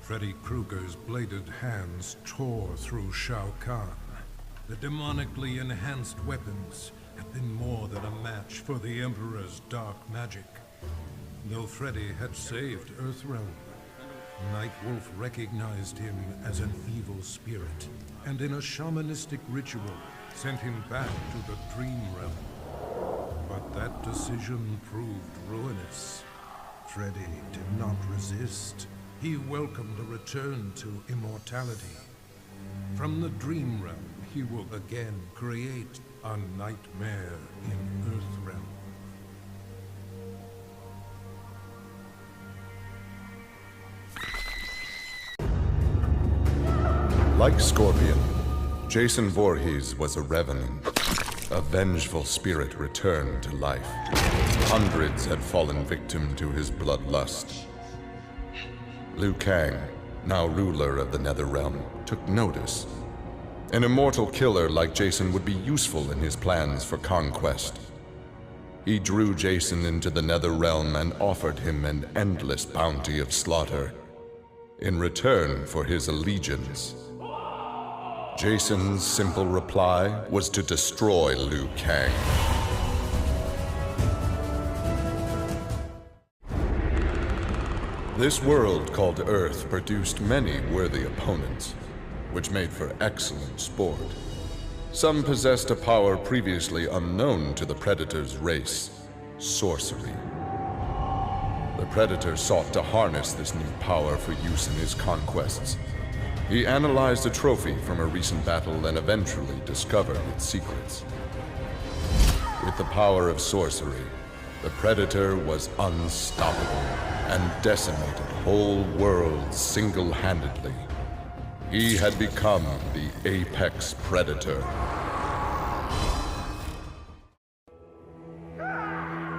Freddy Krueger's bladed hands tore through Shao Kahn. The demonically enhanced weapons had been more than a match for the Emperor's dark magic. Though Freddy had saved Earthrealm, Nightwolf recognized him as an evil spirit, and in a shamanistic ritual, sent him back to the Dream Realm. But that decision proved ruinous. Freddy did not resist. He welcomed a return to immortality. From the Dream Realm, he will again create a nightmare in Earthrealm. Like Scorpion, Jason Voorhees was a revenant. A vengeful spirit returned to life. Hundreds had fallen victim to his bloodlust. Liu Kang, now ruler of the Netherrealm, took notice. An immortal killer like Jason would be useful in his plans for conquest. He drew Jason into the Netherrealm and offered him an endless bounty of slaughter in return for his allegiance. Jason's simple reply was to destroy Liu Kang. This world called Earth produced many worthy opponents, which made for excellent sport. Some possessed a power previously unknown to the Predator's race, sorcery. The Predator sought to harness this new power for use in his conquests. He analyzed a trophy from a recent battle and eventually discovered its secrets. With the power of sorcery, the Predator was unstoppable and decimated whole worlds single-handedly. He had become the apex predator.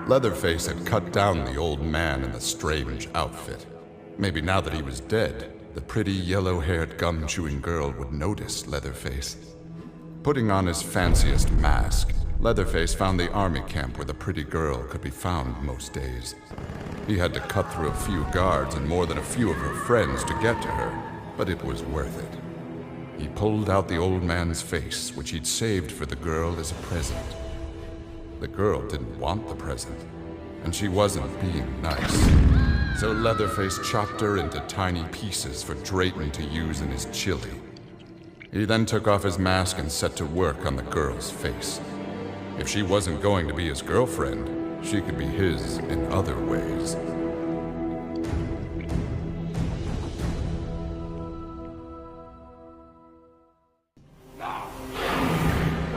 Leatherface had cut down the old man in the strange outfit. Maybe now that he was dead, the pretty yellow-haired gum-chewing girl would notice Leatherface. Putting on his fanciest mask, Leatherface found the army camp where the pretty girl could be found most days. He had to cut through a few guards and more than a few of her friends to get to her, but it was worth it. He pulled out the old man's face, which he'd saved for the girl as a present. The girl didn't want the present, and she wasn't being nice. So Leatherface chopped her into tiny pieces for Drayton to use in his chili. He then took off his mask and set to work on the girl's face. If she wasn't going to be his girlfriend, she could be his in other ways.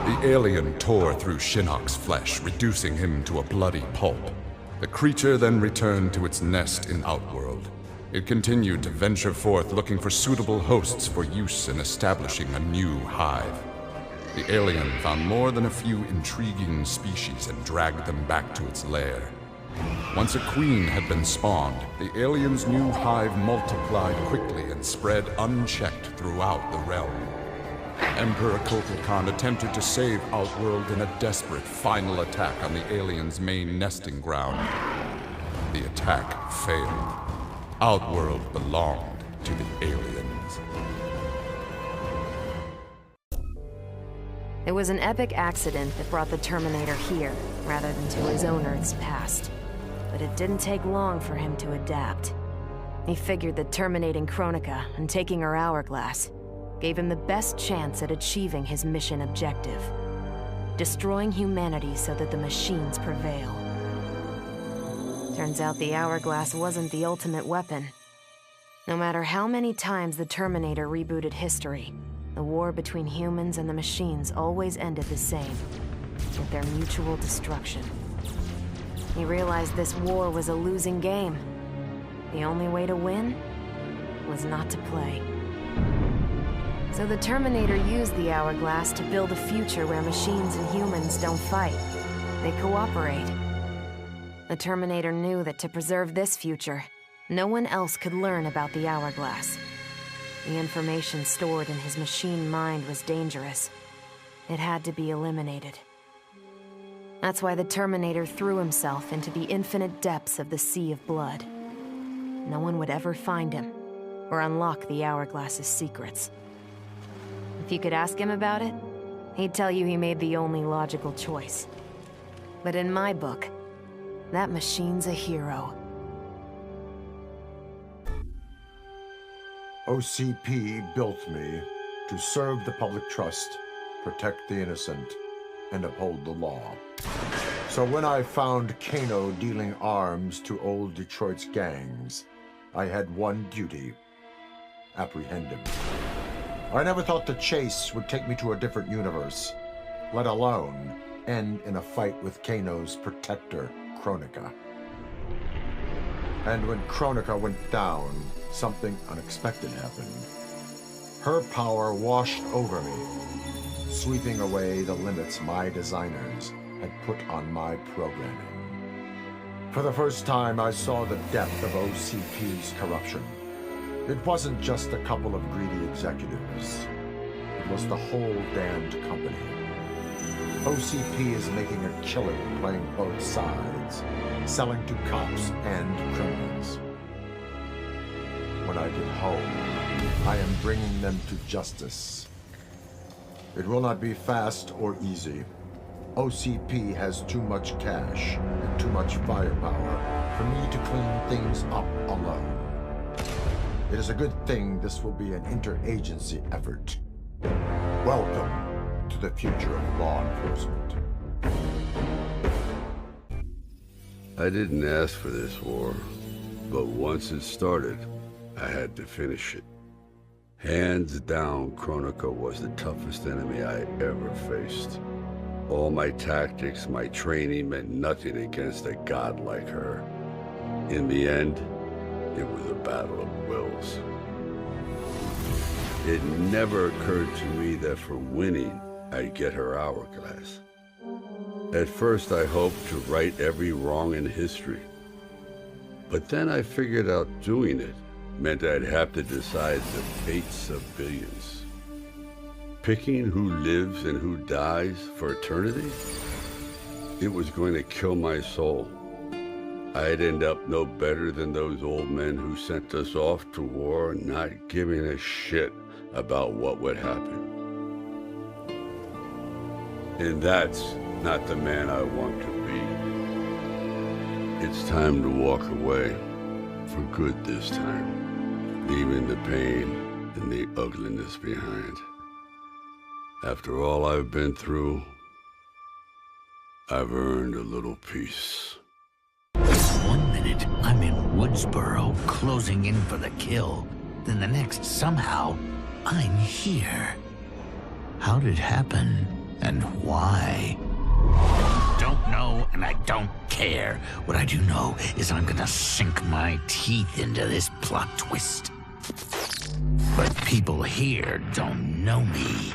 The alien tore through Shinnok's flesh, reducing him to a bloody pulp. The creature then returned to its nest in Outworld. It continued to venture forth looking for suitable hosts for use in establishing a new hive. The alien found more than a few intriguing species and dragged them back to its lair. Once a queen had been spawned, the alien's new hive multiplied quickly and spread unchecked throughout the realm. Emperor Kukulkan attempted to save Outworld in a desperate final attack on the alien's main nesting ground. The attack failed. Outworld belonged to the aliens. It was an epic accident that brought the Terminator here, rather than to his own Earth's past. But it didn't take long for him to adapt. He figured that terminating Kronika and taking her hourglass gave him the best chance at achieving his mission objective: destroying humanity so that the machines prevail. Turns out the hourglass wasn't the ultimate weapon. No matter how many times the Terminator rebooted history, the war between humans and the machines always ended the same, with their mutual destruction. He realized this war was a losing game. The only way to win was not to play. So the Terminator used the hourglass to build a future where machines and humans don't fight. They cooperate. The Terminator knew that to preserve this future, no one else could learn about the hourglass. The information stored in his machine mind was dangerous. It had to be eliminated. That's why the Terminator threw himself into the infinite depths of the Sea of Blood. No one would ever find him, or unlock the Hourglass's secrets. If you could ask him about it, he'd tell you he made the only logical choice. But in my book, that machine's a hero. OCP built me to serve the public trust, protect the innocent, and uphold the law. So when I found Kano dealing arms to old Detroit's gangs, I had one duty: apprehend him. I never thought the chase would take me to a different universe, let alone end in a fight with Kano's protector, Kronika. And when Kronika went down, something unexpected happened. Her power washed over me, sweeping away the limits my designers had put on my programming. For the first time, I saw the depth of OCP's corruption. It wasn't just a couple of greedy executives. It was the whole damned company. OCP is making a killing playing both sides, selling to cops and criminals. When I get home, I am bringing them to justice. It will not be fast or easy. OCP has too much cash and too much firepower for me to clean things up alone. It is a good thing this will be an interagency effort. Welcome to the future of law enforcement. I didn't ask for this war, but once it started, I had to finish it. Hands down, Kronika was the toughest enemy I ever faced. All my tactics, my training meant nothing against a god like her. In the end, it was a battle of wills. It never occurred to me that for winning, I'd get her hourglass. At first, I hoped to right every wrong in history. But then I figured out doing it meant I'd have to decide the fates of billions. Picking who lives and who dies for eternity? It was going to kill my soul. I'd end up no better than those old men who sent us off to war, not giving a shit about what would happen. And that's not the man I want to be. It's time to walk away, for good this time, leaving the pain and the ugliness behind. After all I've been through, I've earned a little peace. 1 minute, I'm in Woodsboro, closing in for the kill. Then the next, somehow, I'm here. How did it happen, and why? Don't know, and I don't care. What I do know is I'm gonna sink my teeth into this plot twist. But people here don't know me.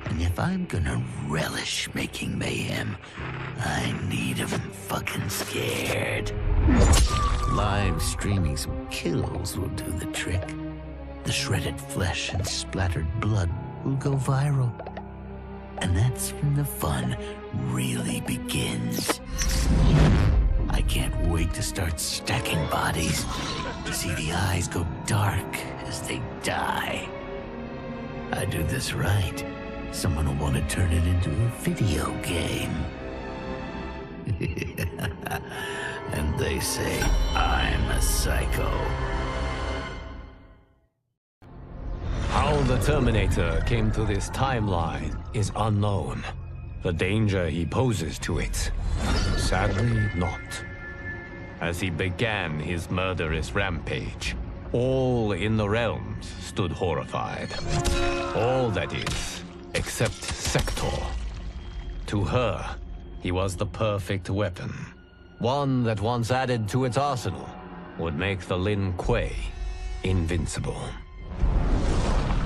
And if I'm gonna relish making mayhem, I need them fucking scared. Live streaming some kills will do the trick. The shredded flesh and splattered blood will go viral. And that's when the fun really begins. I can't wait to start stacking bodies, to see the eyes go dark as they die. I do this right, someone will want to turn it into a video game. And they say I'm a psycho. How the Terminator came to this timeline is unknown. The danger he poses to it, sadly not. As he began his murderous rampage, all in the realms stood horrified. All, that is, except Sector. To her, he was the perfect weapon. One that once added to its arsenal would make the Lin Kuei invincible.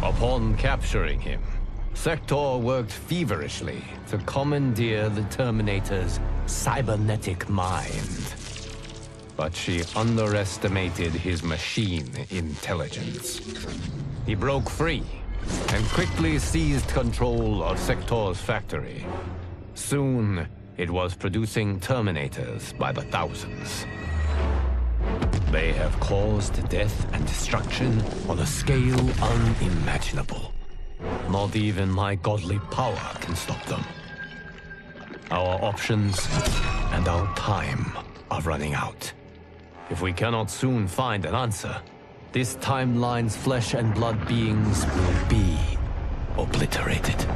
Upon capturing him, Sector worked feverishly to commandeer the Terminator's cybernetic mind. But she underestimated his machine intelligence. He broke free and quickly seized control of Sector's factory. Soon, it was producing Terminators by the thousands. They have caused death and destruction on a scale unimaginable. Not even my godly power can stop them. Our options and our time are running out. If we cannot soon find an answer, this timeline's flesh and blood beings will be obliterated.